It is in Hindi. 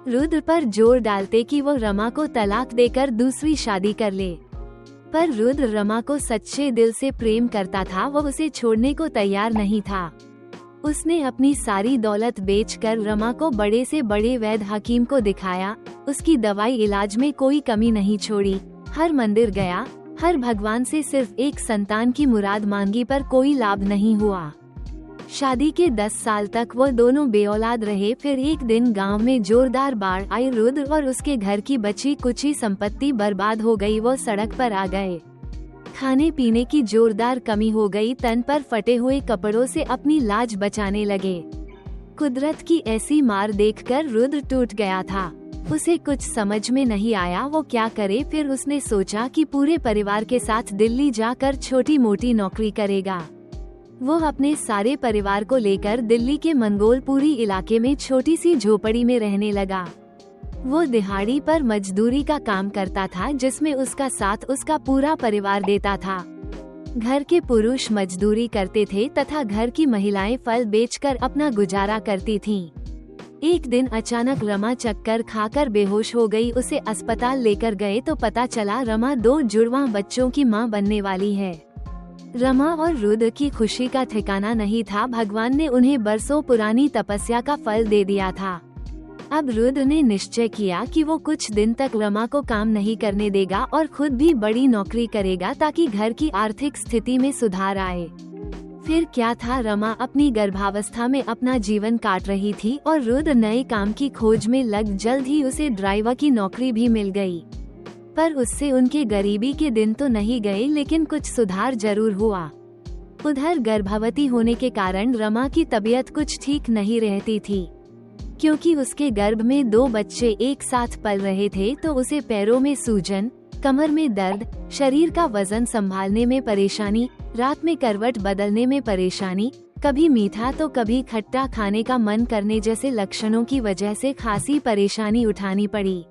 रुद्र पर जोर डालते कि वो रमा को तलाक देकर दूसरी शादी कर ले। पर रुद्र रमा को सच्चे दिल से प्रेम करता था, वो उसे छोड़ने को तैयार नहीं था। उसने अपनी सारी दौलत बेचकर रमा को बड़े से बड़े वैद्य हकीम को दिखाया, उसकी दवाई इलाज में कोई कमी नहीं छोड़ी। हर मंदिर गया, हर भगवान से सिर्फ एक संतान की मुराद मांगी, पर कोई लाभ नहीं हुआ। शादी के 10 साल तक वो दोनों बेऔलाद रहे। फिर एक दिन गांव में जोरदार बाढ़ आई, रुद्र और उसके घर की बची कुची संपत्ति बर्बाद हो गई। वो सड़क पर आ गए, खाने पीने की जोरदार कमी हो गई, तन पर फटे हुए कपड़ों से अपनी लाज बचाने लगे। कुदरत की ऐसी मार देखकर रुद्र टूट गया था। उसे कुछ समझ में नहीं आया वो क्या करे। फिर उसने सोचा कि पूरे परिवार के साथ दिल्ली जाकर छोटी मोटी नौकरी करेगा। वो अपने सारे परिवार को लेकर दिल्ली के मंगोलपुरी इलाके में छोटी सी झोपड़ी में रहने लगा। वो दिहाड़ी पर मजदूरी का काम करता था, जिसमें उसका साथ उसका पूरा परिवार देता था। घर के पुरुष मजदूरी करते थे तथा घर की महिलाएं फल बेचकर अपना गुजारा करती थीं। एक दिन अचानक रमा चक्कर खाकर बेहोश हो गई। उसे अस्पताल लेकर गए तो पता चला रमा 2 जुड़वा बच्चों की मां बनने वाली है। रमा और रुद्र की खुशी का ठिकाना नहीं था। भगवान ने उन्हें बरसों पुरानी तपस्या का फल दे दिया था। अब रुद्र ने निश्चय किया कि वो कुछ दिन तक रमा को काम नहीं करने देगा और खुद भी बड़ी नौकरी करेगा, ताकि घर की आर्थिक स्थिति में सुधार आए। फिर क्या था, रमा अपनी गर्भावस्था में अपना जीवन काट रही थी और रुद्र नए काम की खोज में लग। जल्द ही उसे ड्राइवर की नौकरी भी मिल गई। पर उससे उनके गरीबी के दिन तो नहीं गए, लेकिन कुछ सुधार जरूर हुआ। उधर गर्भवती होने के कारण रमा की तबीयत कुछ ठीक नहीं रहती थी, क्योंकि उसके गर्भ में 2 बच्चे एक साथ पल रहे थे। तो उसे पैरों में सूजन, कमर में दर्द, शरीर का वजन संभालने में परेशानी, रात में करवट बदलने में परेशानी, कभी मीठा तो कभी खट्टा खाने का मन करने जैसे लक्षणों की वजह से खासी परेशानी उठानी पड़ी।